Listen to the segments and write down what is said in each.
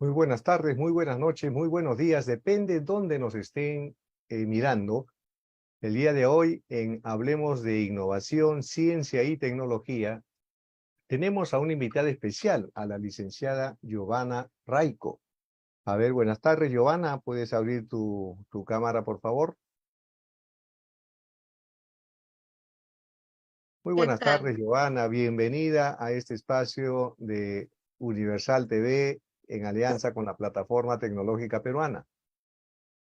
Muy buenas tardes, muy buenas noches, muy buenos días, depende dónde nos estén mirando. El día de hoy en Hablemos de Innovación, Ciencia y Tecnología, tenemos a una invitada especial, a la licenciada Giovanna Raico. A ver, buenas tardes, Giovanna, ¿puedes abrir tu cámara, por favor? Muy ¿Qué buenas tal? tardes, Giovanna, bienvenida a este espacio de Universal TV en alianza con la Plataforma Tecnológica Peruana.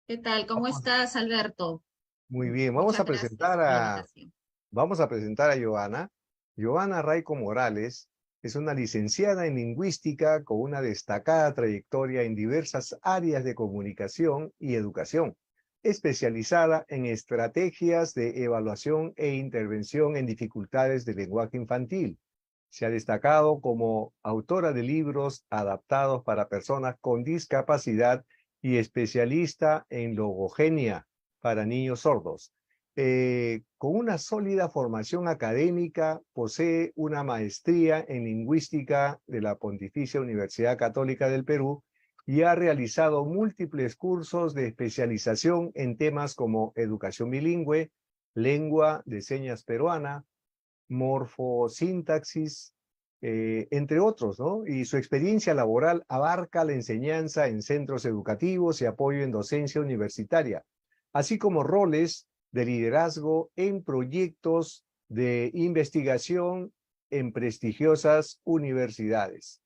¿Qué tal? ¿Cómo Vamos, estás, Alberto? muy bien, Muchas gracias por la invitación. Vamos a presentar a Giovanna. Giovanna Raico Morales es una licenciada en lingüística con una destacada trayectoria en diversas áreas de comunicación y educación, especializada en estrategias de evaluación e intervención en dificultades de lenguaje infantil. Se ha destacado como autora de libros adaptados para personas con discapacidad y especialista en logogenia para niños sordos. Con una sólida formación académica, posee una maestría en lingüística de la Pontificia Universidad Católica del Perú y ha realizado múltiples cursos de especialización en temas como educación bilingüe, lengua de señas peruana, morfosintaxis, entre otros, ¿no? Y su experiencia laboral abarca la enseñanza en centros educativos y apoyo en docencia universitaria, así como roles de liderazgo en proyectos de investigación en prestigiosas universidades.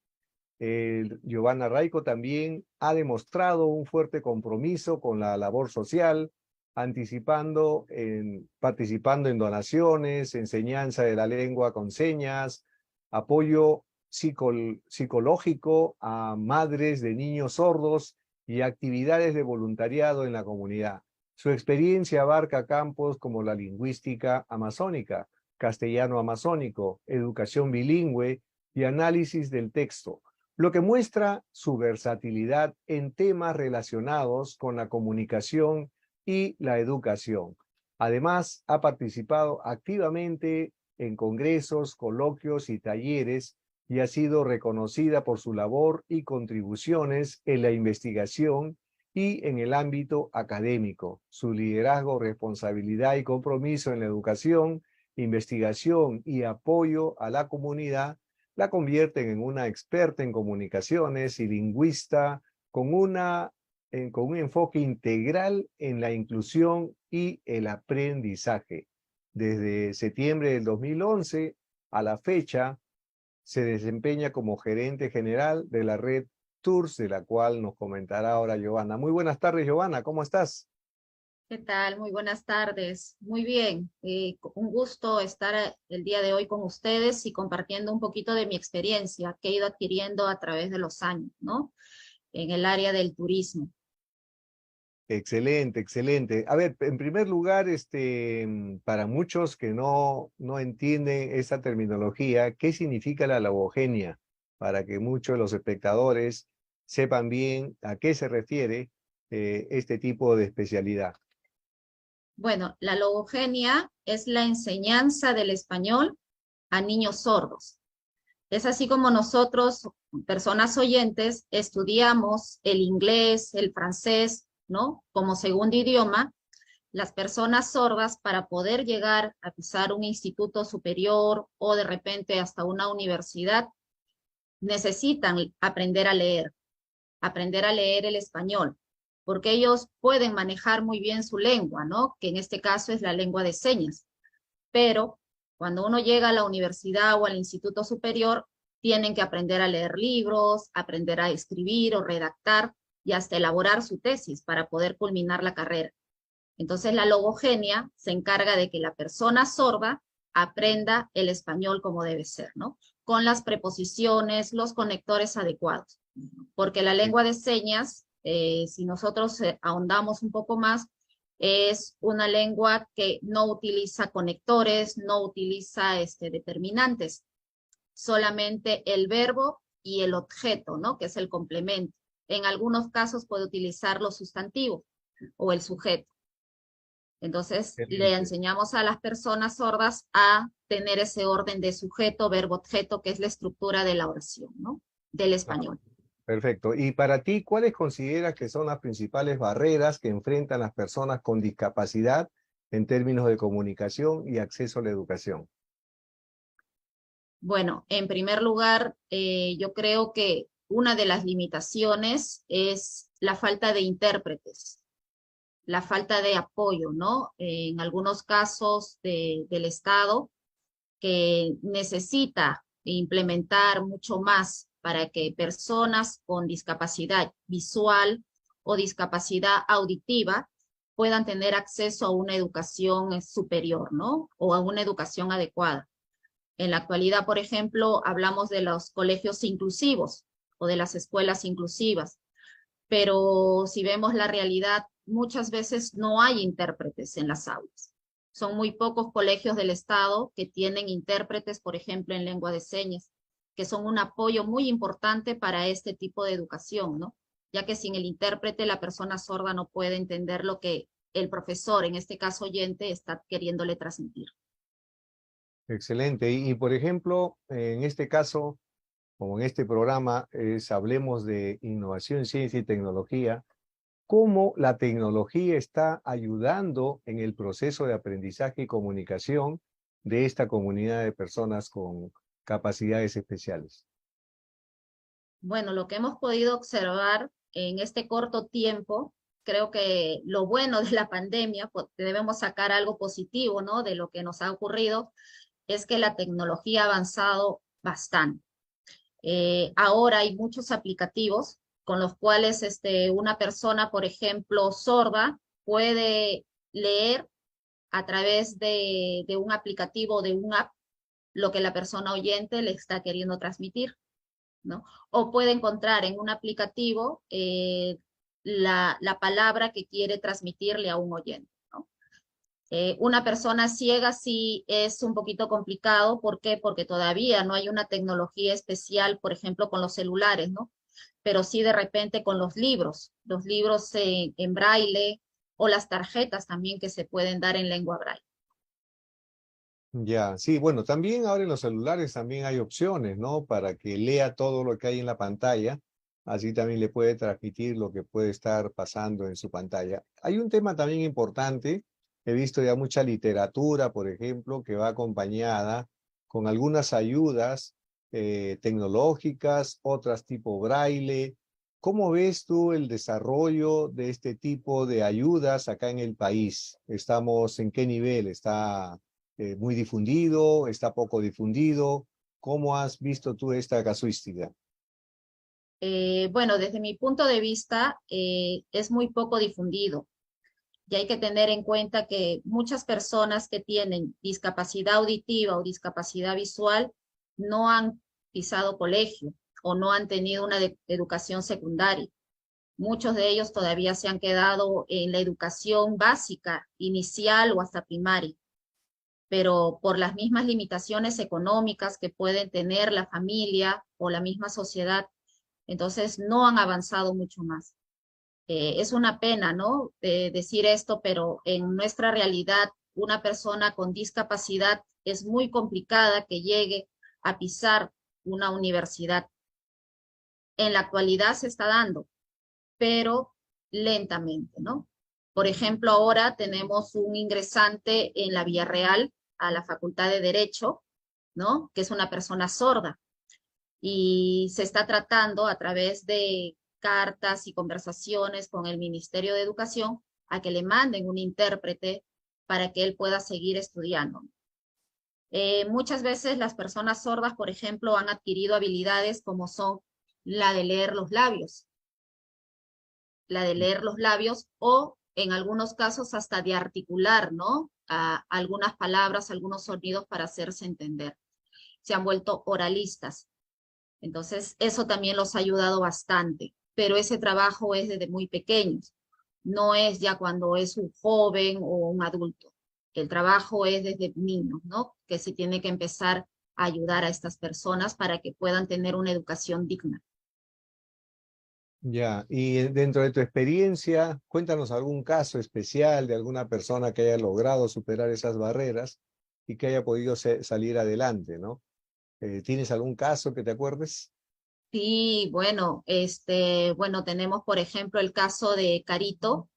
Giovanna Raico también ha demostrado un fuerte compromiso con la labor social, participando en donaciones, enseñanza de la lengua con señas, apoyo psicológico a madres de niños sordos y actividades de voluntariado en la comunidad. Su experiencia abarca campos como la lingüística amazónica, castellano amazónico, educación bilingüe y análisis del texto, lo que muestra su versatilidad en temas relacionados con la comunicación y la educación. Además, ha participado activamente en congresos, coloquios y talleres y ha sido reconocida por su labor y contribuciones en la investigación y en el ámbito académico. Su liderazgo, responsabilidad y compromiso en la educación, investigación y apoyo a la comunidad la convierten en una experta en comunicaciones y lingüista con, con un enfoque integral en la inclusión y el aprendizaje. Desde septiembre del 2011 a la fecha, se desempeña como gerente general de la red Tours, de la cual nos comentará ahora Giovanna. Muy buenas tardes, Giovanna, ¿cómo estás? ¿Qué tal? Muy buenas tardes. Muy bien. Un gusto estar el día de hoy con ustedes y compartiendo un poquito de mi experiencia que he ido adquiriendo a través de los años, ¿no? En el área del turismo. Excelente, excelente. A ver, en primer lugar, para muchos que no entienden esa terminología, ¿qué significa la logogenia? Para que muchos de los espectadores sepan bien a qué se refiere este tipo de especialidad. Bueno, la logogenia es la enseñanza del español a niños sordos. Es así como nosotros, personas oyentes, estudiamos el inglés, el francés, ¿no? Como segundo idioma. Las personas sordas, para poder llegar a pisar un instituto superior o de repente hasta una universidad, necesitan aprender a leer el español, porque ellos pueden manejar muy bien su lengua, ¿no? Que en este caso es la lengua de señas. Pero cuando uno llega a la universidad o al instituto superior, tienen que aprender a leer libros, aprender a escribir o redactar y hasta elaborar su tesis para poder culminar la carrera. Entonces, la logogenia se encarga de que la persona sorda aprenda el español como debe ser, ¿no? Con las preposiciones, los conectores adecuados. Porque la lengua de señas, si nosotros ahondamos un poco más, es una lengua que no utiliza conectores, no utiliza determinantes, solamente el verbo y el objeto, ¿no? Que es el complemento. En algunos casos puede utilizar los sustantivos o el sujeto. Entonces, le Excelente. enseñamos a las personas sordas a tener ese orden de sujeto, verbo, objeto, que es la estructura de la oración, ¿no? Del Claro. español. Perfecto. Y para ti, ¿cuáles consideras que son las principales barreras que enfrentan las personas con discapacidad en términos de comunicación y acceso a la educación? Bueno, en primer lugar, yo creo que una de las limitaciones es la falta de intérpretes, la falta de apoyo, ¿no? En algunos casos del Estado que necesita implementar mucho más para que personas con discapacidad visual o discapacidad auditiva puedan tener acceso a una educación superior, ¿no? O a una educación adecuada. En la actualidad, por ejemplo, hablamos de los colegios inclusivos o de las escuelas inclusivas, pero si vemos la realidad, muchas veces no hay intérpretes en las aulas. Son muy pocos colegios del Estado que tienen intérpretes, por ejemplo, en lengua de señas, que son un apoyo muy importante para este tipo de educación, ¿no? Ya que sin el intérprete la persona sorda no puede entender lo que el profesor, en este caso oyente, está queriéndole transmitir. Excelente. Por ejemplo, en este caso, como en este programa, hablemos de innovación, ciencia y tecnología, ¿cómo la tecnología está ayudando en el proceso de aprendizaje y comunicación de esta comunidad de personas con capacidades especiales? Bueno, lo que hemos podido observar en este corto tiempo, creo que lo bueno de la pandemia, pues debemos sacar algo positivo, ¿no? De lo que nos ha ocurrido, es que la tecnología ha avanzado bastante. Ahora hay muchos aplicativos con los cuales una persona, por ejemplo, sorda, puede leer a través de un aplicativo, de un app, lo que la persona oyente le está queriendo transmitir, ¿no? O puede encontrar en un aplicativo la palabra que quiere transmitirle a un oyente, ¿no? Una persona ciega sí es un poquito complicado. ¿Por qué? Porque todavía no hay una tecnología especial, por ejemplo, con los celulares, ¿no? Pero sí de repente con los libros en braille o las tarjetas también que se pueden dar en lengua braille. Ya, sí, bueno, también ahora en los celulares también hay opciones, ¿no? Para que lea todo lo que hay en la pantalla, así también le puede transmitir lo que puede estar pasando en su pantalla. Hay un tema también importante, he visto ya mucha literatura, por ejemplo, que va acompañada con algunas ayudas tecnológicas, otras tipo braille. ¿Cómo ves tú el desarrollo de este tipo de ayudas acá en el país? ¿Estamos en qué nivel? ¿Está muy difundido, está poco difundido? ¿Cómo has visto tú esta casuística? Bueno, desde mi punto de vista, es muy poco difundido. Y hay que tener en cuenta que muchas personas que tienen discapacidad auditiva o discapacidad visual no han pisado colegio o no han tenido una educación secundaria. Muchos de ellos todavía se han quedado en la educación básica, inicial o hasta primaria, pero por las mismas limitaciones económicas que pueden tener la familia o la misma sociedad, entonces no han avanzado mucho más. Es una pena, ¿no? Decir esto, pero en nuestra realidad, una persona con discapacidad es muy complicada que llegue a pisar una universidad. En la actualidad se está dando, pero lentamente, ¿no? Por ejemplo, ahora tenemos un ingresante en la Villarreal a la Facultad de Derecho, ¿no? Que es una persona sorda y se está tratando a través de cartas y conversaciones con el Ministerio de Educación a que le manden un intérprete para que él pueda seguir estudiando. Muchas veces las personas sordas, por ejemplo, han adquirido habilidades como son la de leer los labios, la de leer los labios o en algunos casos hasta de articular, ¿no? Algunas palabras, algunos sonidos para hacerse entender. Se han vuelto oralistas. Entonces, eso también los ha ayudado bastante, pero ese trabajo es desde muy pequeños, no es ya cuando es un joven o un adulto. El trabajo es desde niños, ¿no? Que se tiene que empezar a ayudar a estas personas para que puedan tener una educación digna. Ya, y dentro de tu experiencia, cuéntanos algún caso especial de alguna persona que haya logrado superar esas barreras y que haya podido salir adelante, ¿no? ¿Tienes algún caso que te acuerdes? Sí, bueno, bueno, tenemos por ejemplo el caso de Carito,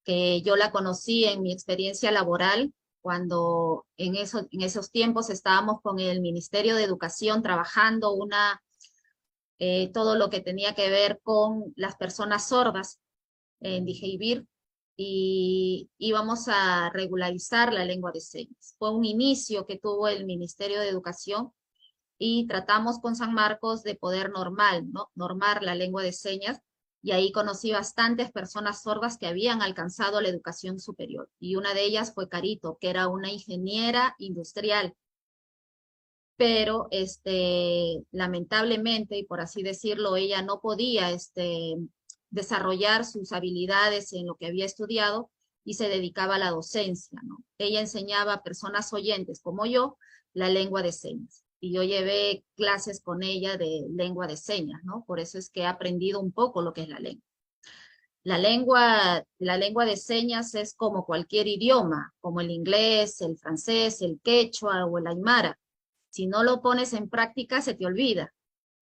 que yo la conocí en mi experiencia laboral cuando en esos tiempos estábamos con el Ministerio de Educación trabajando todo lo que tenía que ver con las personas sordas en Dijeivir y íbamos a regularizar la lengua de señas. Fue un inicio que tuvo el Ministerio de Educación y tratamos con San Marcos de poder normar la lengua de señas, y ahí conocí bastantes personas sordas que habían alcanzado la educación superior. Y una de ellas fue Carito, que era una ingeniera industrial, pero lamentablemente, y por así decirlo, ella no podía desarrollar sus habilidades en lo que había estudiado y se dedicaba a la docencia, ¿no? Ella enseñaba a personas oyentes como yo la lengua de señas. Y yo llevé clases con ella de lengua de señas, ¿no? Por eso es que he aprendido un poco lo que es la lengua. La lengua de señas es como cualquier idioma, como el inglés, el francés, el quechua o el aymara. Si no lo pones en práctica, se te olvida.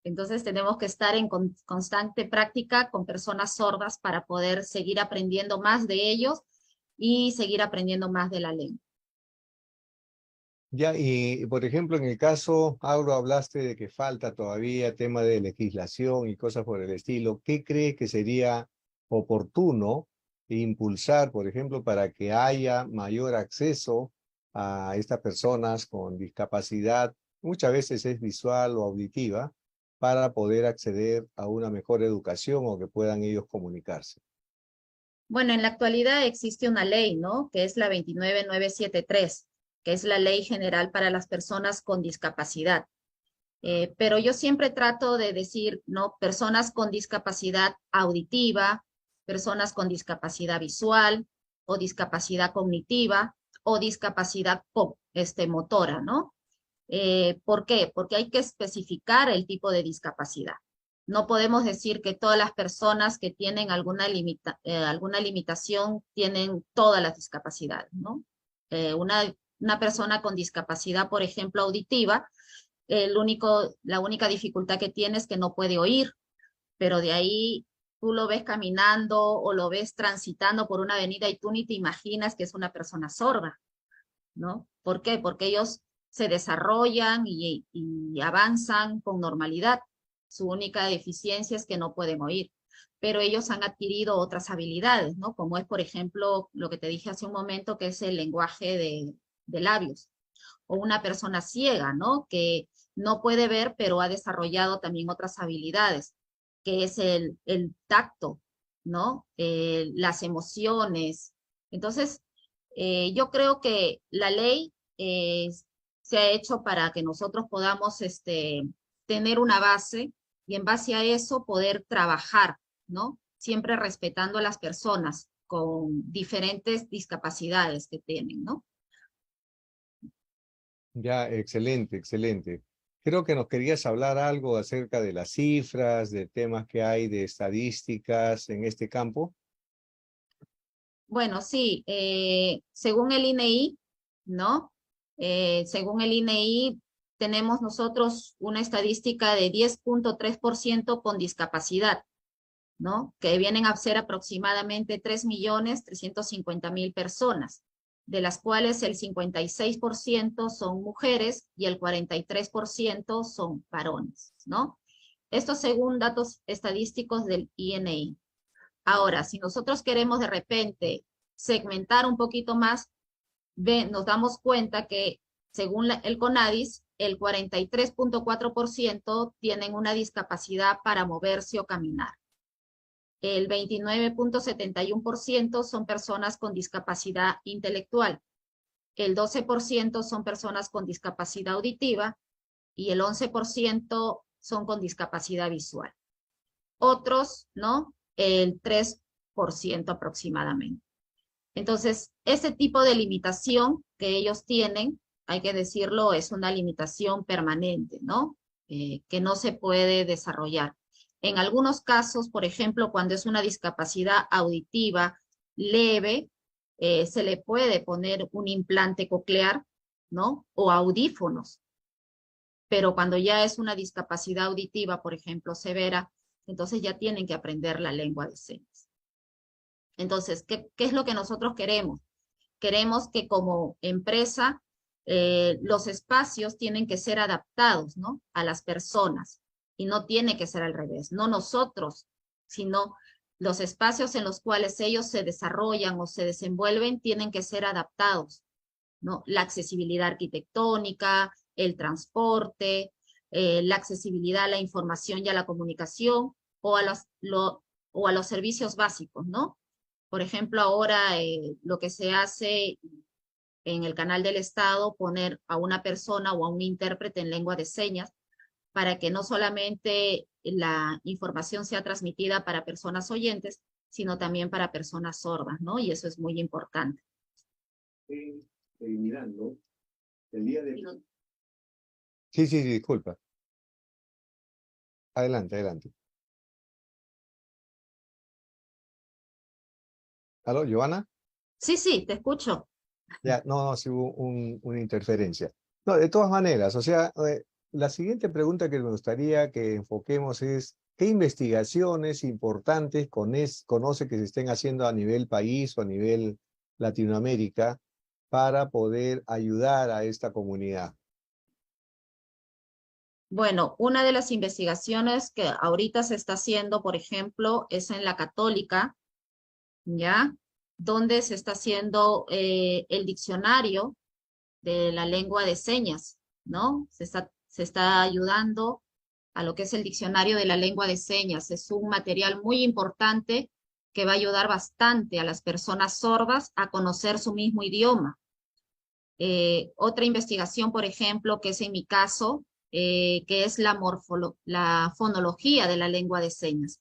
Entonces tenemos que estar en constante práctica con personas sordas para poder seguir aprendiendo más de ellos y seguir aprendiendo más de la lengua. Ya, y por ejemplo, en el caso, Auro, hablaste de que falta todavía tema de legislación y cosas por el estilo. ¿Qué crees que sería oportuno impulsar, por ejemplo, para que haya mayor acceso a estas personas con discapacidad? Muchas veces es visual o auditiva, para poder acceder a una mejor educación o que puedan ellos comunicarse. Bueno, en la actualidad existe una ley, ¿no? Que es la 29973, que es la Ley General para las Personas con Discapacidad. Pero yo siempre trato de decir, ¿no? Personas con discapacidad auditiva, personas con discapacidad visual o discapacidad cognitiva o discapacidad motora, ¿no? ¿Por qué? Porque hay que especificar el tipo de discapacidad. No podemos decir que todas las personas que tienen alguna limitación tienen todas las discapacidades, ¿no? Una persona con discapacidad, por ejemplo, auditiva, la única dificultad que tiene es que no puede oír, pero de ahí tú lo ves caminando o lo ves transitando por una avenida y tú ni te imaginas que es una persona sorda, ¿no? ¿Por qué? Porque ellos se desarrollan y avanzan con normalidad. Su única deficiencia es que no pueden oír, pero ellos han adquirido otras habilidades, ¿no? Como es, por ejemplo, lo que te dije hace un momento, que es el lenguaje de labios. O una persona ciega, ¿no? Que no puede ver, pero ha desarrollado también otras habilidades, que es el tacto, ¿no? Las emociones. Entonces, yo creo que la ley se ha hecho para que nosotros podamos tener una base y en base a eso poder trabajar, ¿no? Siempre respetando a las personas con diferentes discapacidades que tienen, ¿no? Ya, excelente, excelente. Creo que nos querías hablar algo acerca de las cifras, de temas que hay de estadísticas en este campo. Bueno, sí, según el INEI, ¿no? Según el INEI, tenemos nosotros una estadística de 10,3% con discapacidad, ¿no? Que vienen a ser aproximadamente 3.350.000 personas, de las cuales el 56% son mujeres y el 43% son varones, ¿no? Esto según datos estadísticos del INEI. Ahora, si nosotros queremos de repente segmentar un poquito más, nos damos cuenta que según el CONADIS, el 43,4% tienen una discapacidad para moverse o caminar. El 29,71% son personas con discapacidad intelectual. El 12% son personas con discapacidad auditiva y el 11% son con discapacidad visual. Otros, ¿no? El 3% aproximadamente. Entonces, ese tipo de limitación que ellos tienen, hay que decirlo, es una limitación permanente, ¿no? Que no se puede desarrollar. En algunos casos, por ejemplo, cuando es una discapacidad auditiva leve, se le puede poner un implante coclear, ¿no? O audífonos, pero cuando ya es una discapacidad auditiva, por ejemplo, severa, entonces ya tienen que aprender la lengua de señas. Entonces, ¿qué es lo que nosotros queremos? Queremos que como empresa los espacios tienen que ser adaptados, ¿no?, a las personas, y no tiene que ser al revés, no nosotros, sino los espacios en los cuales ellos se desarrollan o se desenvuelven tienen que ser adaptados, ¿no? La accesibilidad arquitectónica, el transporte, la accesibilidad a la información y a la comunicación o o a los servicios básicos, ¿no? Por ejemplo, ahora lo que se hace en el canal del Estado, poner a una persona o a un intérprete en lengua de señas para que no solamente la información sea transmitida para personas oyentes, sino también para personas sordas, ¿no? Y eso es muy importante. Mirando, el día de... Sí, sí, sí, disculpa. Adelante, adelante. ¿Aló, Joana? Sí, sí, te escucho. Ya, no, no, sí hubo una interferencia. No, de todas maneras, o sea, la siguiente pregunta que me gustaría que enfoquemos es, ¿qué investigaciones importantes conoce que se estén haciendo a nivel país o a nivel Latinoamérica para poder ayudar a esta comunidad? Bueno, una de las investigaciones que ahorita se está haciendo, por ejemplo, es en la Católica, ¿ya? Donde se está haciendo el diccionario de la lengua de señas, ¿no? Se está ayudando a lo que es el diccionario de la lengua de señas. Es un material muy importante que va a ayudar bastante a las personas sordas a conocer su mismo idioma. Otra investigación, por ejemplo, que es en mi caso, que es la fonología de la lengua de señas,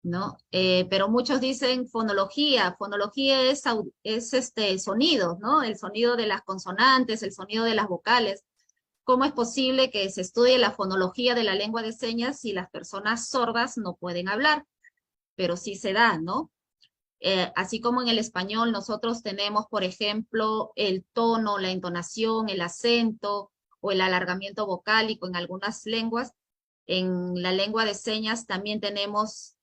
¿no? Pero muchos dicen fonología. Fonología es sonido, ¿no? El sonido de las consonantes, el sonido de las vocales. ¿Cómo es posible que se estudie la fonología de la lengua de señas si las personas sordas no pueden hablar? Pero sí se da, ¿no? Así como en el español nosotros tenemos, por ejemplo, el tono, la entonación, el acento o el alargamiento vocálico en algunas lenguas, en la lengua de señas también tenemos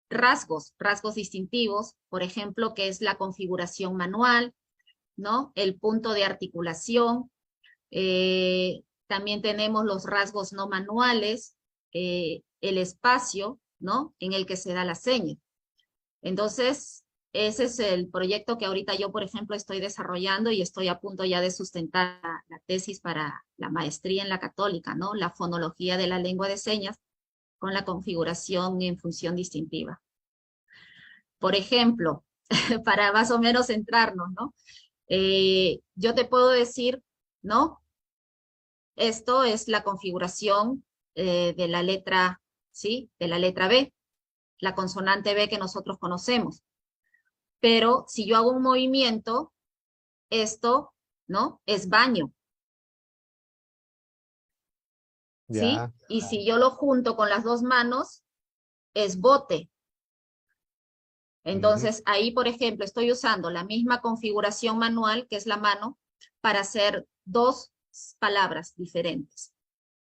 rasgos distintivos, por ejemplo, que es la configuración manual, ¿no? El punto de articulación. También tenemos los rasgos no manuales, el espacio, ¿no?, en el que se da la seña. Entonces, ese es el proyecto que ahorita yo, por ejemplo, estoy desarrollando y estoy a punto ya de sustentar la tesis para la maestría en la Católica, ¿no? La fonología de la lengua de señas con la configuración en función distintiva. Por ejemplo, para más o menos centrarnos, ¿no? Yo te puedo decir, ¿no? Esto es la configuración de la letra, ¿sí? De la letra B, la consonante B que nosotros conocemos. Pero si yo hago un movimiento, esto, ¿no?, es baño, ¿sí? Ya. Y si yo lo junto con las dos manos, es bote. Ujú. Entonces, ahí, por ejemplo, estoy usando la misma configuración manual, que es la mano, para hacer dos palabras diferentes,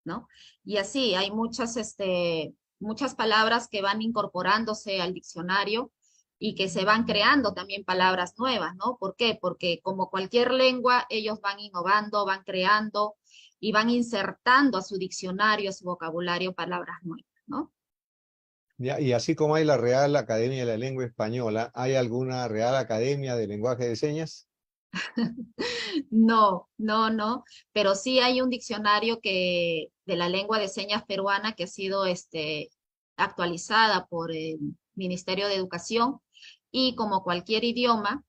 ¿no? Y así hay muchas palabras que van incorporándose al diccionario y que se van creando también palabras nuevas, ¿no? ¿Por qué? Porque como cualquier lengua, ellos van innovando, van creando y van insertando a su diccionario, a su vocabulario, palabras nuevas, ¿no? Ya, y así como hay la Real Academia de la Lengua Española, ¿hay alguna Real Academia de Lenguaje de Señas? No, no, no, pero sí hay un diccionario de la lengua de señas peruana que ha sido actualizada por el Ministerio de Educación y como cualquier idioma,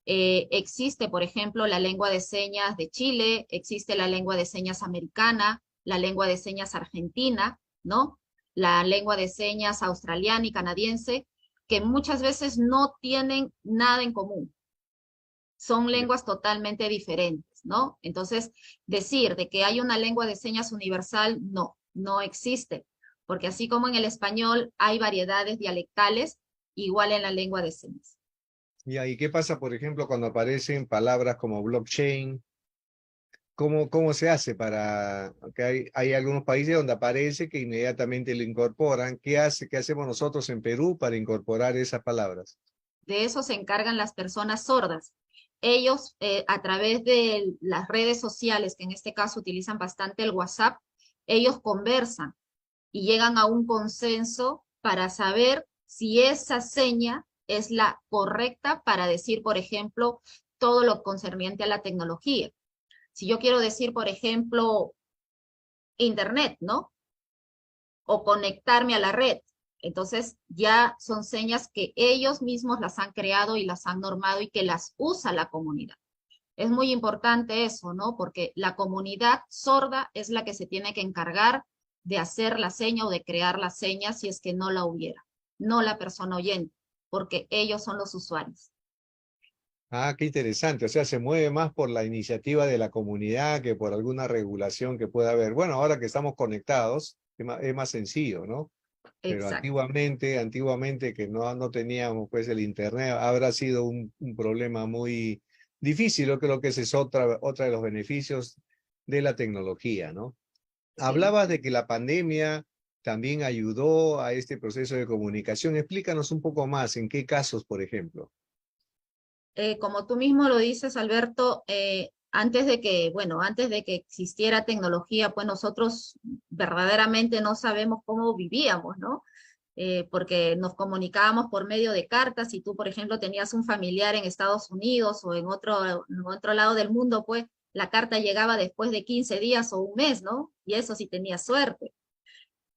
existe, por ejemplo, la lengua de señas de Chile, existe la lengua de señas americana, la lengua de señas argentina, ¿no? La lengua de señas australiana y canadiense, que muchas veces no tienen nada en común, son Ya. lenguas totalmente diferentes, ¿no? Entonces, decir de que hay una lengua de señas universal, no, no existe, porque así como en el español hay variedades dialectales, igual en la lengua de señas. Ya, ¿y qué pasa, por ejemplo, cuando aparecen palabras como blockchain? cómo se hace para, que hay algunos países donde aparece que inmediatamente lo incorporan? ¿Qué hacemos nosotros en Perú para incorporar esas palabras? De eso se encargan las personas sordas. Ellos, a través de las redes sociales, que en este caso utilizan bastante el WhatsApp, ellos conversan y llegan a un consenso para saber si esa seña es la correcta para decir, por ejemplo, todo lo concerniente a la tecnología. Si yo quiero decir, por ejemplo, Internet, ¿no? O conectarme a la red. Entonces ya son señas que ellos mismos las han creado y las han normado y que las usa la comunidad. Es muy importante eso, ¿no? Porque la comunidad sorda es la que se tiene que encargar de hacer la seña o de crear la seña si es que no la hubiera, no la persona oyente, porque ellos son los usuarios. Ah, qué interesante. O sea, se mueve más por la iniciativa de la comunidad que por alguna regulación que pueda haber. Bueno, ahora que estamos conectados, es más sencillo, ¿no? Pero Exacto. antiguamente que no teníamos pues el internet, habrá sido un problema muy difícil. Yo creo que ese es otra de los beneficios de la tecnología, ¿no? Sí. Hablabas de que la pandemia también ayudó a este proceso de comunicación. Explícanos un poco más, ¿en qué casos, por ejemplo? Como tú mismo lo dices, Alberto, antes de que, bueno, antes de que existiera tecnología, pues nosotros verdaderamente no sabemos cómo vivíamos, ¿no? Porque nos comunicábamos por medio de cartas. Si tú, por ejemplo, tenías un familiar en Estados Unidos o en otro lado del mundo, pues la carta llegaba después de 15 días o un mes, ¿no? Y eso sí tenías suerte.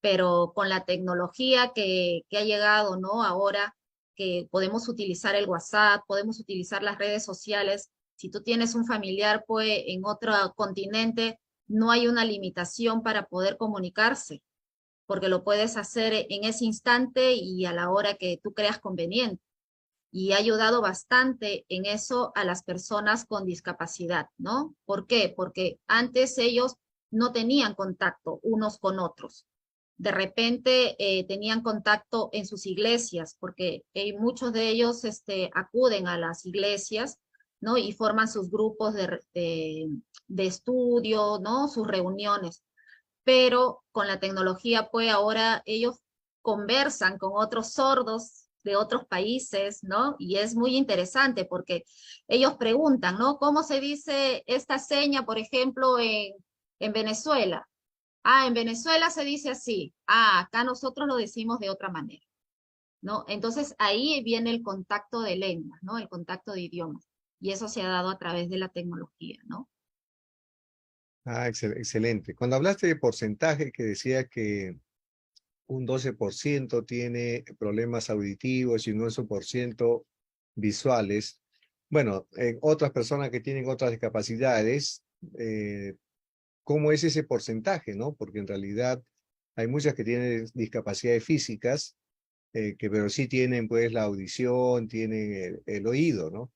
Pero con la tecnología que ha llegado, ¿no? Ahora que podemos utilizar el WhatsApp, podemos utilizar las redes sociales. Si tú tienes un familiar, pues en otro continente, no hay una limitación para poder comunicarse, porque lo puedes hacer en ese instante y a la hora que tú creas conveniente. Y ha ayudado bastante en eso a las personas con discapacidad, ¿no? ¿Por qué? Porque antes ellos no tenían contacto unos con otros. De repente tenían contacto en sus iglesias, porque muchos de ellos acuden a las iglesias, ¿no? Y forman sus grupos de estudio, ¿no? Sus reuniones. Pero con la tecnología, pues ahora ellos conversan con otros sordos de otros países, ¿no? Y es muy interesante porque ellos preguntan, ¿no? ¿Cómo se dice esta seña, por ejemplo, en Venezuela? Ah, en Venezuela se dice así. Ah, acá nosotros lo decimos de otra manera, ¿no? Entonces ahí viene el contacto de lenguas, ¿no? El contacto de idiomas. Y eso se ha dado a través de la tecnología, ¿no? Ah, excelente. Cuando hablaste de porcentaje, que decía que un 12% tiene problemas auditivos y un 11% visuales. Bueno, en otras personas que tienen otras discapacidades, ¿cómo es ese porcentaje, no? Porque en realidad hay muchas que tienen discapacidades físicas, que pero sí tienen pues la audición, tienen el oído, ¿no?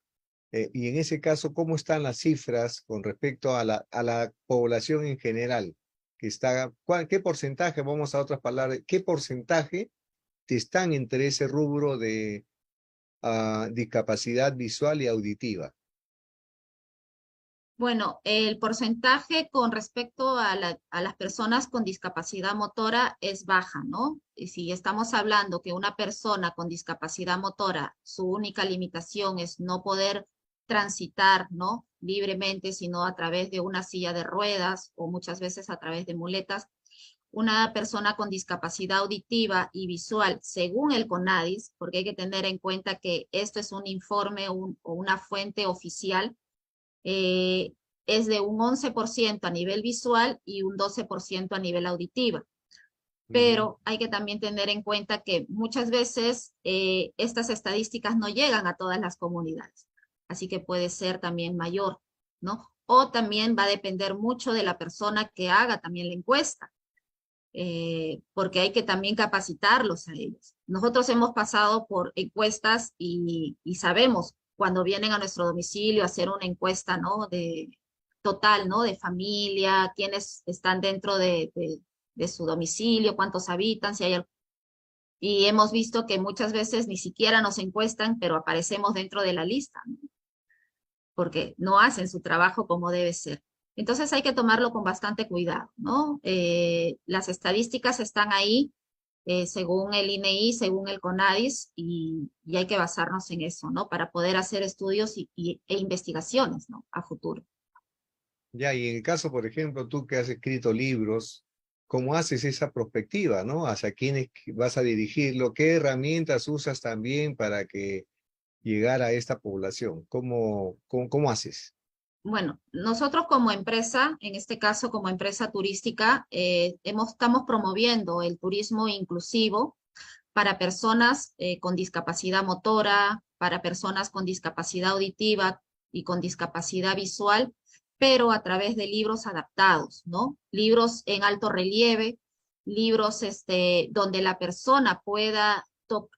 Y en ese caso, ¿cómo están las cifras con respecto a la población en general? ¿Qué porcentaje, vamos a otras palabras, qué porcentaje están entre ese rubro de discapacidad visual y auditiva? Bueno, el porcentaje con respecto a las personas con discapacidad motora es baja, ¿no? Y si estamos hablando que una persona con discapacidad motora, su única limitación es no poder transitar, ¿no? Libremente, sino a través de una silla de ruedas o muchas veces a través de muletas, una persona con discapacidad auditiva y visual, según el CONADIS, porque hay que tener en cuenta que esto es un informe o una fuente oficial, eh, es de un 11% a nivel visual y un 12% a nivel auditiva. Ujú. Pero hay que también tener en cuenta que muchas veces estas estadísticas no llegan a todas las comunidades, así que puede ser también mayor, ¿no? O también va a depender mucho de la persona que haga también la encuesta, porque hay que también capacitarlos a ellos. Nosotros hemos pasado por encuestas y sabemos cuando vienen a nuestro domicilio a hacer una encuesta, ¿no? De total, ¿no? De familia, quiénes están dentro de su domicilio, cuántos habitan, si hay. Y hemos visto que muchas veces ni siquiera nos encuestan, pero aparecemos dentro de la lista, ¿no? Porque no hacen su trabajo como debe ser. Entonces hay que tomarlo con bastante cuidado, ¿no? Las estadísticas están ahí según el INEI, según el CONADIS, y hay que basarnos en eso, ¿no? Para poder hacer estudios e investigaciones, ¿no? A futuro. Ya, y en el caso, por ejemplo, tú que has escrito libros, ¿cómo haces esa perspectiva, no? ¿Hacia quiénes vas a dirigirlo? ¿Qué herramientas usas también para que llegar a esta población? ¿Cómo haces? Bueno, nosotros como empresa, en este caso como empresa turística, estamos promoviendo el turismo inclusivo para personas con discapacidad motora, para personas con discapacidad auditiva y con discapacidad visual, pero a través de libros adaptados, ¿no? Libros en alto relieve, libros donde la persona pueda,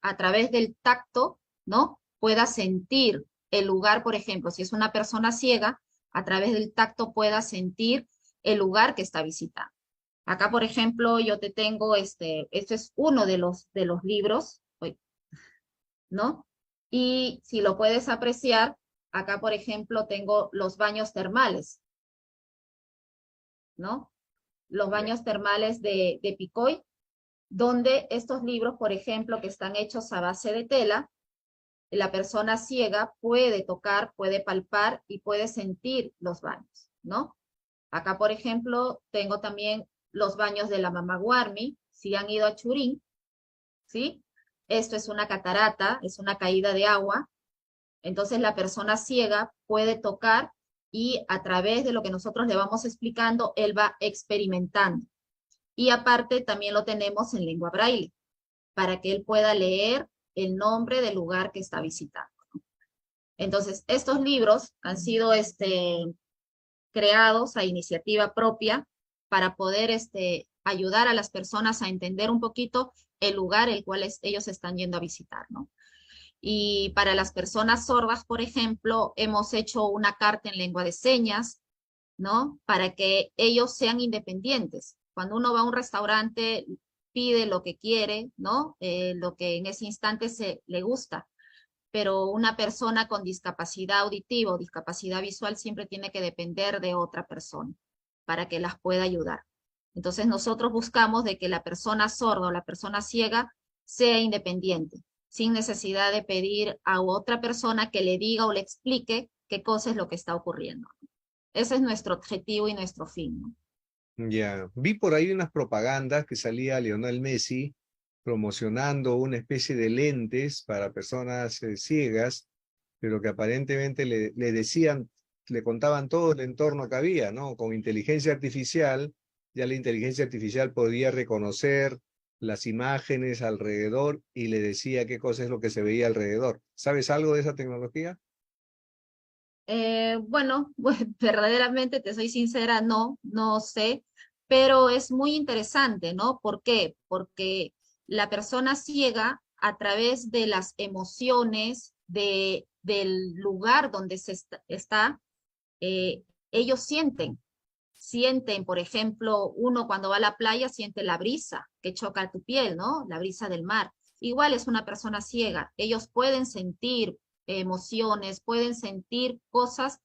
a través del tacto, ¿no? Pueda sentir el lugar, por ejemplo, si es una persona ciega, a través del tacto pueda sentir el lugar que está visitando. Acá, por ejemplo, yo te tengo, este es uno de los libros, ¿no? Y si lo puedes apreciar, acá, por ejemplo, tengo los baños termales, ¿no? Los Ya. baños termales de Picoy, donde estos libros, por ejemplo, que están hechos a base de tela, la persona ciega puede tocar, puede palpar y puede sentir los baños, ¿no? Acá, por ejemplo, tengo también los baños de la Mama Guarmi, si han ido a Churín, ¿sí? Esto es una catarata, es una caída de agua, entonces la persona ciega puede tocar y a través de lo que nosotros le vamos explicando, él va experimentando. Y aparte también lo tenemos en lengua braille, para que él pueda leer el nombre del lugar que está visitando. Entonces, estos libros han sido creados a iniciativa propia para poder ayudar a las personas a entender un poquito el lugar el cual ellos están yendo a visitar, ¿no? Y para las personas sordas, por ejemplo, hemos hecho una carta en lengua de señas, ¿no? Para que ellos sean independientes. Cuando uno va a un restaurante, pide lo que quiere, ¿no? Lo que en ese instante le gusta, pero una persona con discapacidad auditiva o discapacidad visual siempre tiene que depender de otra persona para que las pueda ayudar. Entonces nosotros buscamos de que la persona sorda o la persona ciega sea independiente, sin necesidad de pedir a otra persona que le diga o le explique qué cosa es lo que está ocurriendo. Ese es nuestro objetivo y nuestro fin, ¿no? Ya, vi por ahí unas propagandas que salía Lionel Messi promocionando una especie de lentes para personas ciegas, pero que aparentemente le decían, le contaban todo el entorno que había, ¿no? Con inteligencia artificial, ya la inteligencia artificial podía reconocer las imágenes alrededor y le decía qué cosa es lo que se veía alrededor. ¿Sabes algo de esa tecnología? Bueno, pues, verdaderamente, te soy sincera, no sé, pero es muy interesante, ¿no? ¿Por qué? Porque la persona ciega, a través de las emociones del lugar donde está, ellos sienten, por ejemplo, uno cuando va a la playa siente la brisa que choca tu piel, ¿no? La brisa del mar. Igual es una persona ciega. Ellos pueden sentir emociones, pueden sentir cosas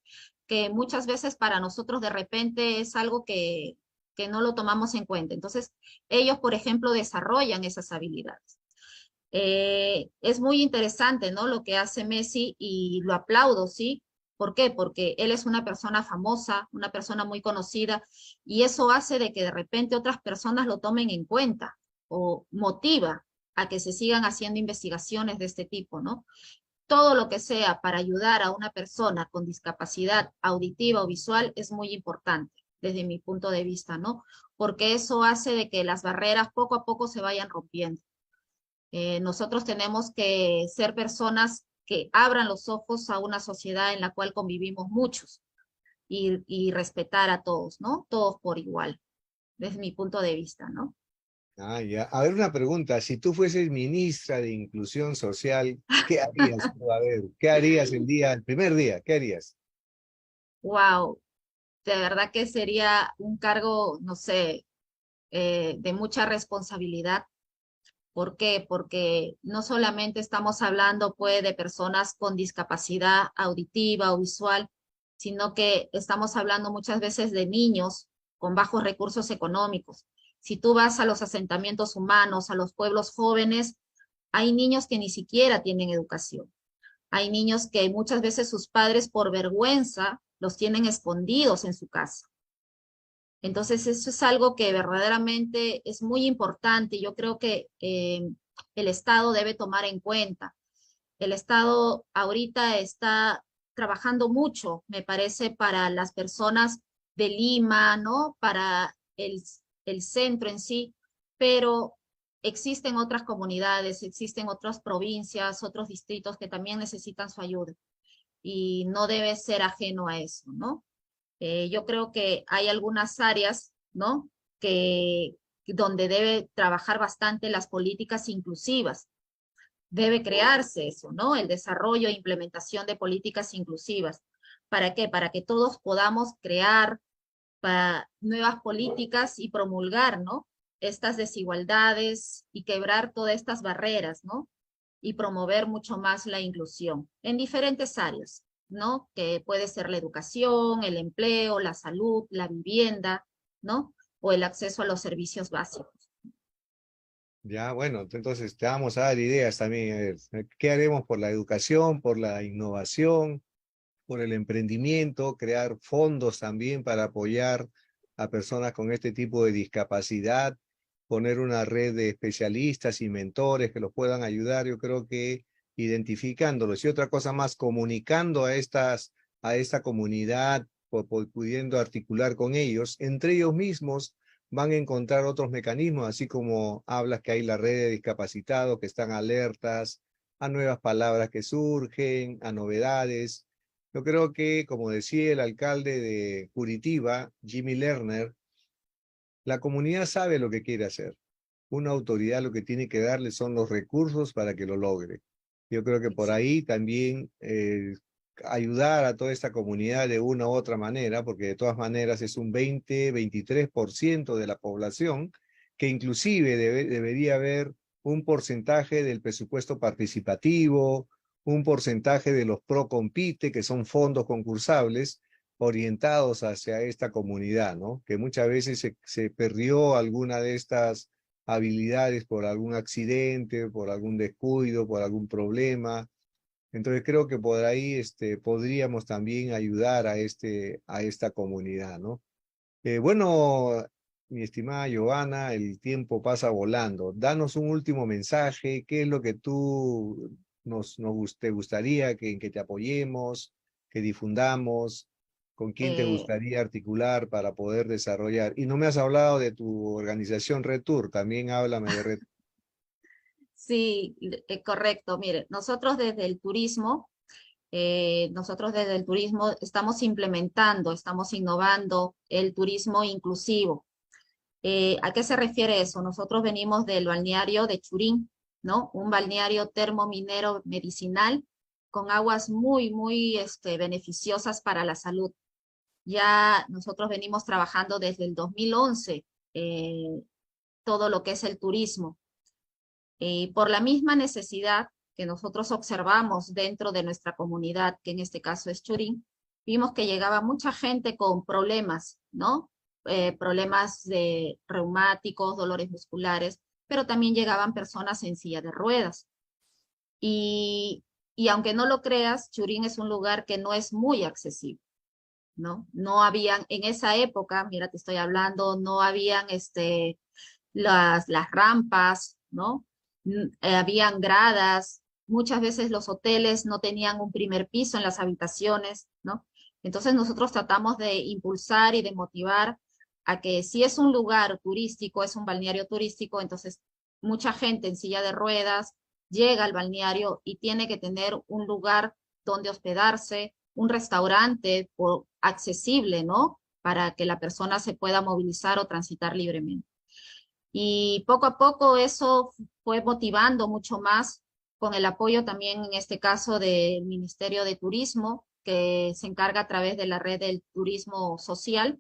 que muchas veces para nosotros de repente es algo que no lo tomamos en cuenta. Entonces, ellos, por ejemplo, desarrollan esas habilidades. Es muy interesante, ¿no? Lo que hace Messi y lo aplaudo, ¿sí? ¿Por qué? Porque él es una persona famosa, una persona muy conocida, y eso hace de que de repente otras personas lo tomen en cuenta o motiva a que se sigan haciendo investigaciones de este tipo, ¿no? Todo lo que sea para ayudar a una persona con discapacidad auditiva o visual es muy importante desde mi punto de vista, ¿no? Porque eso hace de que las barreras poco a poco se vayan rompiendo. Nosotros tenemos que ser personas que abran los ojos a una sociedad en la cual convivimos muchos y respetar a todos, ¿no? Todos por igual, desde mi punto de vista, ¿no? Ah, ya. A ver, una pregunta. Si tú fueses ministra de Inclusión Social, ¿qué harías tú? A ver, ¿qué harías el primer día? ¿Qué harías? Wow, de verdad que sería un cargo, no sé, de mucha responsabilidad. ¿Por qué? Porque no solamente estamos hablando pues de personas con discapacidad auditiva o visual, sino que estamos hablando muchas veces de niños con bajos recursos económicos. Si tú vas a los asentamientos humanos, a los pueblos jóvenes, hay niños que ni siquiera tienen educación. Hay niños que muchas veces sus padres por vergüenza los tienen escondidos en su casa. Entonces eso es algo que verdaderamente es muy importante y yo creo que el Estado debe tomar en cuenta. El Estado ahorita está trabajando mucho, me parece, para las personas de Lima, ¿no? Para el centro en sí, pero existen otras comunidades, existen otras provincias, otros distritos que también necesitan su ayuda y no debe ser ajeno a eso, ¿no? Yo creo que hay algunas áreas, ¿no? Que donde debe trabajar bastante las políticas inclusivas. Debe crearse eso, ¿no? El desarrollo e implementación de políticas inclusivas. ¿Para qué? Para que todos podamos crear nuevas políticas y promulgar, ¿no? Estas desigualdades y quebrar todas estas barreras, ¿no? Y promover mucho más la inclusión en diferentes áreas, ¿no? Que puede ser la educación, el empleo, la salud, la vivienda, ¿no? O el acceso a los servicios básicos. Ya, bueno, entonces te vamos a dar ideas también. A ver, ¿qué haremos por la educación, por la innovación, por el emprendimiento, crear fondos también para apoyar a personas con este tipo de discapacidad, poner una red de especialistas y mentores que los puedan ayudar? Yo creo que identificándolos y otra cosa más, comunicando a esta comunidad, pudiendo articular con ellos, entre ellos mismos van a encontrar otros mecanismos, así como hablas que hay la red de discapacitados que están alertas a nuevas palabras que surgen, a novedades. Yo creo que, como decía el alcalde de Curitiba, Jimmy Lerner, la comunidad sabe lo que quiere hacer. Una autoridad lo que tiene que darle son los recursos para que lo logre. Yo creo que por ahí también ayudar a toda esta comunidad de una u otra manera, porque de todas maneras es un 20-23% de la población, que inclusive debería haber un porcentaje del presupuesto participativo, un porcentaje de los PROCOMPITE, que son fondos concursables, orientados hacia esta comunidad, ¿no? Que muchas veces se perdió alguna de estas habilidades por algún accidente, por algún descuido, por algún problema. Entonces creo que por ahí podríamos también ayudar a esta comunidad, ¿no? Bueno, mi estimada Giovanna, el tiempo pasa volando. Danos un último mensaje. ¿Qué es lo que tú te gustaría en que te apoyemos, que difundamos? ¿Con quién te Eh, gustaría articular para poder desarrollar? Y no me has hablado de tu organización Retour, también háblame de Retour. sí, correcto. Mire, nosotros desde el turismo estamos implementando, estamos innovando el turismo inclusivo. ¿A qué se refiere eso? Nosotros venimos del balneario de Churín, ¿no? Un balneario termominero medicinal con aguas muy beneficiosas para la salud. Ya nosotros venimos trabajando desde el 2011 todo lo que es el turismo. Por la misma necesidad que nosotros observamos dentro de nuestra comunidad, que en este caso es Churín, vimos que llegaba mucha gente con problemas, ¿no? Problemas de reumáticos, dolores musculares, pero también llegaban personas en silla de ruedas. Y, y aunque no lo creas, Churín es un lugar que no es muy accesible, ¿no? No habían, en esa época, mira, te estoy hablando, no habían las rampas, ¿no? Habían gradas, muchas veces los hoteles no tenían un primer piso en las habitaciones, ¿no? Entonces nosotros tratamos de impulsar y de motivar a que si es un lugar turístico, es un balneario turístico, entonces mucha gente en silla de ruedas llega al balneario y tiene que tener un lugar donde hospedarse, un restaurante accesible, ¿no? Para que la persona se pueda movilizar o transitar libremente. Y poco a poco eso fue motivando mucho más con el apoyo también en este caso del Ministerio de Turismo, que se encarga a través de la red del turismo social,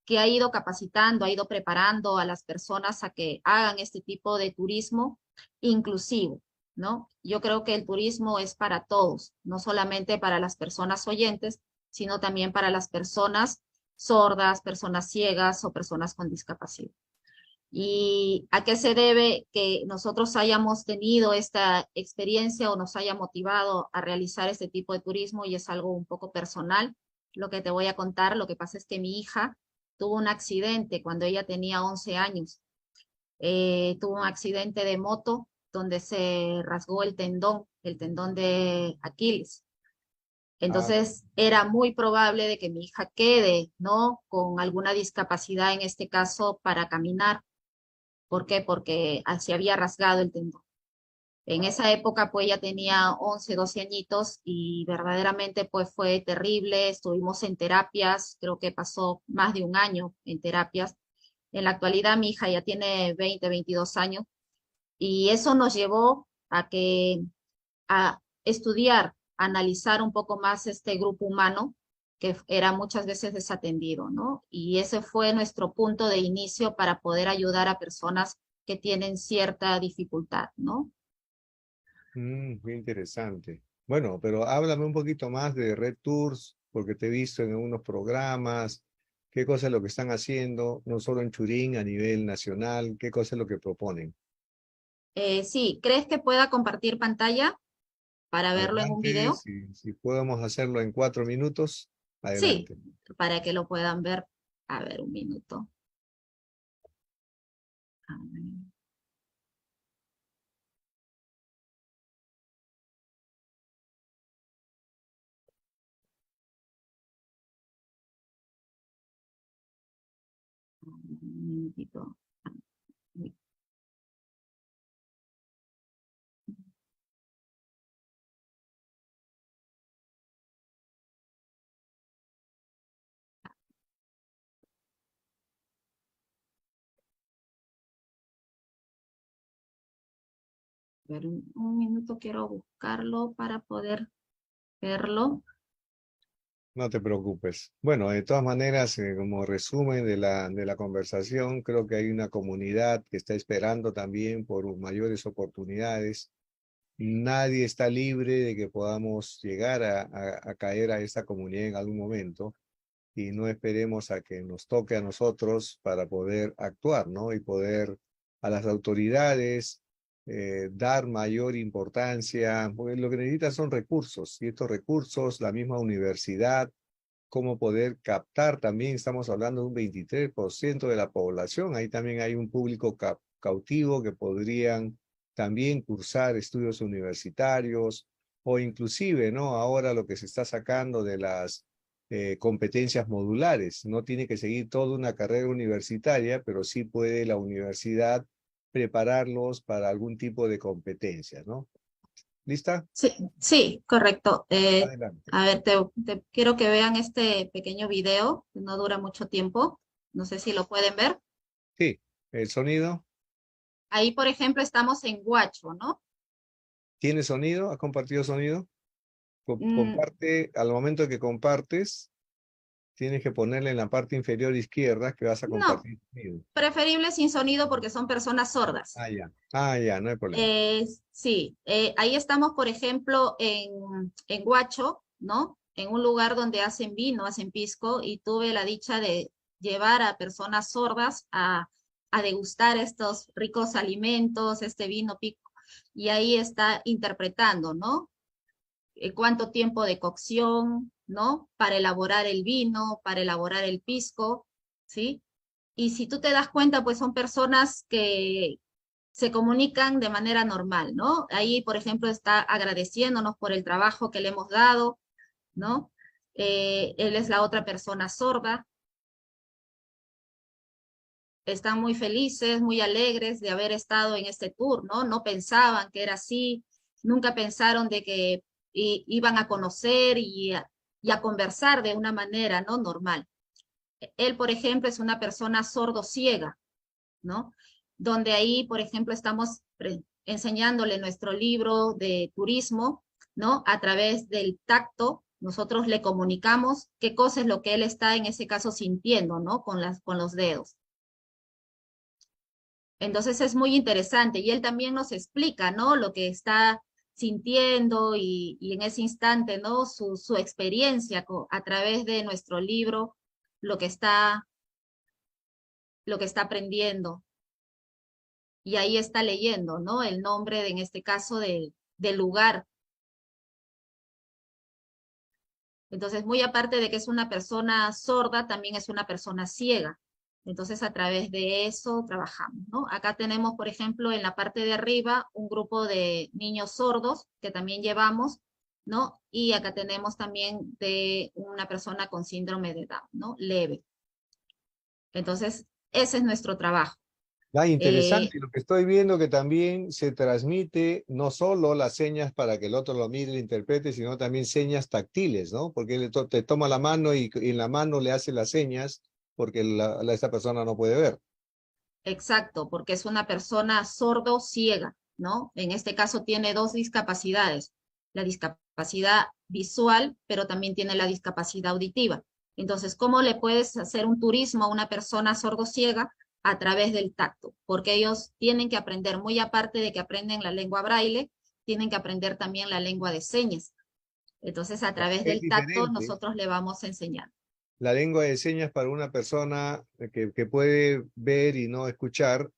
que ha ido capacitando, ha ido preparando a las personas a que hagan este tipo de turismo inclusivo, ¿no? Yo creo que el turismo es para todos, no solamente para las personas oyentes, sino también para las personas sordas, personas ciegas o personas con discapacidad. ¿Y a qué se debe que nosotros hayamos tenido esta experiencia o nos haya motivado a realizar este tipo de turismo? Y es algo un poco personal. Lo que te voy a contar, lo que pasa es que mi hija tuvo un accidente cuando ella tenía 11 años. Tuvo un accidente de moto donde se rasgó el tendón de Aquiles. Ah, Entonces era muy probable de que mi hija quede, ¿no? Con alguna discapacidad, en este caso, para caminar. ¿Por qué? Porque se había rasgado el tendón. En esa época, pues ella tenía 11, 12 añitos y verdaderamente pues fue terrible. Estuvimos en terapias, creo que pasó más de un año en terapias. En la actualidad mi hija ya tiene 20, 22 años y eso nos llevó a estudiar, analizar un poco más este grupo humano que era muchas veces desatendido, ¿no? Y ese fue nuestro punto de inicio para poder ayudar a personas que tienen cierta dificultad, ¿no? qué interesante. Bueno, pero háblame un poquito más de Red Tours, porque te he visto en algunos programas, qué cosa es lo que están haciendo, no solo en Churín, a nivel nacional, qué cosa es lo que proponen. Sí, ¿crees que pueda compartir pantalla para verlo en un Adelante, video? si podemos hacerlo en 4 minutos, Sí, adelante. para que lo puedan ver. A ver, un minuto. A ver, un minutito. A ver, un minuto, quiero buscarlo para poder verlo. No te preocupes. Bueno, de todas maneras, como resumen de la conversación, creo que hay una comunidad que está esperando también por mayores oportunidades. Nadie está libre de que podamos llegar a caer a esta comunidad en algún momento y no esperemos a que nos toque a nosotros para poder actuar, ¿no? Y poder a las autoridades dar mayor importancia, porque lo que necesitan son recursos y estos recursos, la misma universidad, cómo poder captar también, estamos hablando de un 23% de la población, ahí también hay un público cautivo que podrían también cursar estudios universitarios o inclusive, ¿no? Ahora lo que se está sacando de las competencias modulares, no tiene que seguir toda una carrera universitaria, pero sí puede la universidad prepararlos para algún tipo de competencia, ¿no? ¿Lista? Sí, sí, correcto. Adelante. A ver, quiero que vean este pequeño video, que no dura mucho tiempo. No sé si lo pueden ver. Sí, el sonido. Ahí, por ejemplo, estamos en Huacho, ¿no? ¿Tiene sonido? ¿Has compartido sonido? Mm, Comparte, al momento que compartes, tienes que ponerle en la parte inferior izquierda que vas a no, compartir sonido. preferible sin sonido porque son personas sordas. Ah, ya, no hay problema. Sí, ahí estamos, por ejemplo, en Huacho, ¿no? En un lugar donde hacen vino, hacen pisco, y tuve la dicha de llevar a personas sordas a degustar estos ricos alimentos, este vino pisco, y ahí está interpretando, ¿no? Cuánto tiempo de cocción, ¿no? Para elaborar el vino, para elaborar el pisco, ¿sí? Y si tú te das cuenta, pues son personas que se comunican de manera normal, ¿no? Ahí, por ejemplo, está agradeciéndonos por el trabajo que le hemos dado, ¿no? Él es la otra persona sorda. Están muy felices, muy alegres de haber estado en este tour, ¿no? No pensaban que era así, nunca pensaron de que iban a conocer y a conversar de una manera, ¿no? Normal. Él, por ejemplo, es una persona sordo-ciega, ¿no? Donde ahí, por ejemplo, estamos enseñándole nuestro libro de turismo, ¿no? A través del tacto, nosotros le comunicamos qué cosa es lo que él está en ese caso sintiendo, ¿no? Con los dedos. Entonces es muy interesante y él también nos explica, ¿no? Lo que está sintiendo y en ese instante, ¿no? Su experiencia a través de nuestro libro, lo que está, lo que está aprendiendo. Y ahí está leyendo, ¿no? El nombre, en este caso, del lugar. Entonces, muy aparte de que es una persona sorda, también es una persona ciega. Entonces, a través de eso trabajamos, ¿no? Acá tenemos, por ejemplo, en la parte de arriba, un grupo de niños sordos que también llevamos, ¿no? Y acá tenemos también de una persona con síndrome de Down, ¿no? Leve. Entonces, ese es nuestro trabajo. Ah, Eh, interesante. Lo que estoy viendo que también se transmite no solo las señas para que el otro lo mire y lo interprete, sino también señas táctiles, ¿no? Porque él te toma la mano y en la mano le hace las señas porque esta persona no puede ver. Exacto, porque es una persona sordo-ciega, ¿no? En este caso tiene dos discapacidades, la discapacidad visual, pero también tiene la discapacidad auditiva. Entonces, ¿cómo le puedes hacer un turismo a una persona sordo-ciega? A través del tacto, porque ellos tienen que aprender, muy aparte de que aprenden la lengua braille, tienen que aprender también la lengua de señas. Entonces, a través Es del tacto, diferente. nosotros le vamos a enseñar. La lengua de señas para una persona que puede ver y no escuchar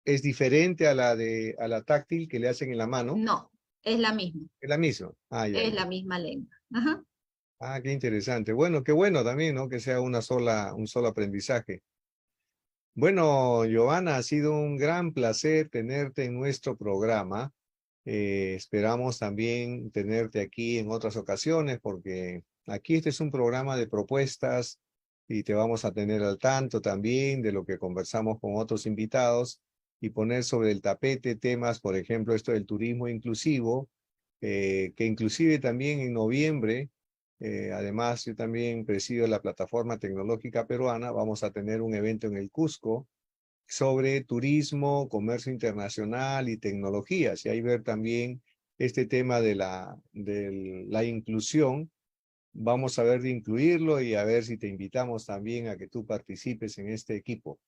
es diferente a la táctil que le hacen en la mano. No, es la misma, Es la misma. Ah, ya, es ya. la misma lengua. Ajá. Ah, qué interesante. Bueno, qué bueno también, ¿no? Que sea un solo aprendizaje. Bueno, Giovanna, ha sido un gran placer tenerte en nuestro programa. Esperamos también tenerte aquí en otras ocasiones porque aquí este es un programa de propuestas y te vamos a tener al tanto también de lo que conversamos con otros invitados y poner sobre el tapete temas, por ejemplo, esto del turismo inclusivo, que inclusive también en noviembre, además yo también presido la plataforma tecnológica peruana, vamos a tener un evento en el Cusco sobre turismo, comercio internacional y tecnologías. Y ahí ver también este tema de la inclusión. Vamos a ver de incluirlo y a ver si te invitamos también a que tú participes en este equipo.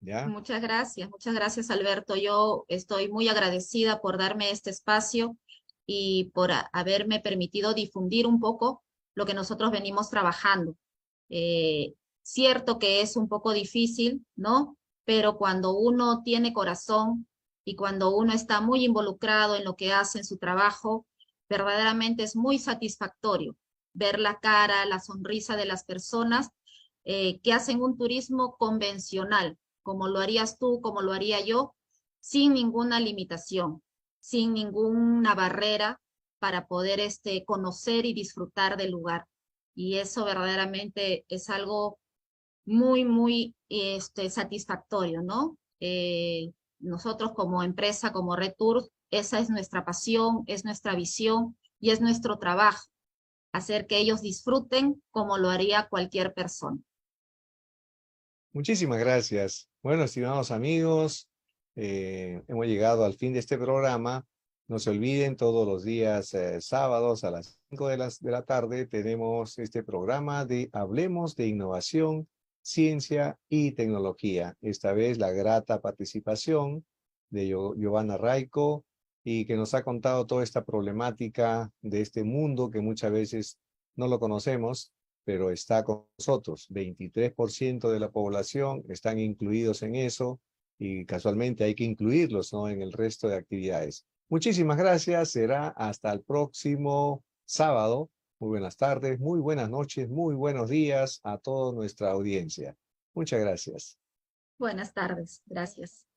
¿Ya? Muchas gracias Alberto. Yo estoy muy agradecida por darme este espacio y por haberme permitido difundir un poco lo que nosotros venimos trabajando. Cierto que es un poco difícil, ¿no? Pero cuando uno tiene corazón y cuando uno está muy involucrado en lo que hace en su trabajo, verdaderamente es muy satisfactorio ver la cara, la sonrisa de las personas que hacen un turismo convencional, como lo harías tú, como lo haría yo, sin ninguna limitación, sin ninguna barrera para poder conocer y disfrutar del lugar. Y eso verdaderamente es algo muy satisfactorio, ¿no? Nosotros como empresa, como Red Tours, esa es nuestra pasión, es nuestra visión y es nuestro trabajo, hacer que ellos disfruten como lo haría cualquier persona. Muchísimas gracias. Bueno, estimados amigos, hemos llegado al fin de este programa. No se olviden, todos los días sábados a las 5 de la tarde tenemos este programa de Hablemos de Innovación, Ciencia y Tecnología. Esta vez la grata participación de Giovanna Raico y que nos ha contado toda esta problemática de este mundo que muchas veces no lo conocemos pero está con nosotros. 23% de la población están incluidos en eso y casualmente hay que incluirlos, ¿no? En el resto de actividades. Muchísimas gracias. Será hasta el próximo sábado. Muy buenas tardes, muy buenas noches, muy buenos días a toda nuestra audiencia. Muchas gracias. Buenas tardes, gracias.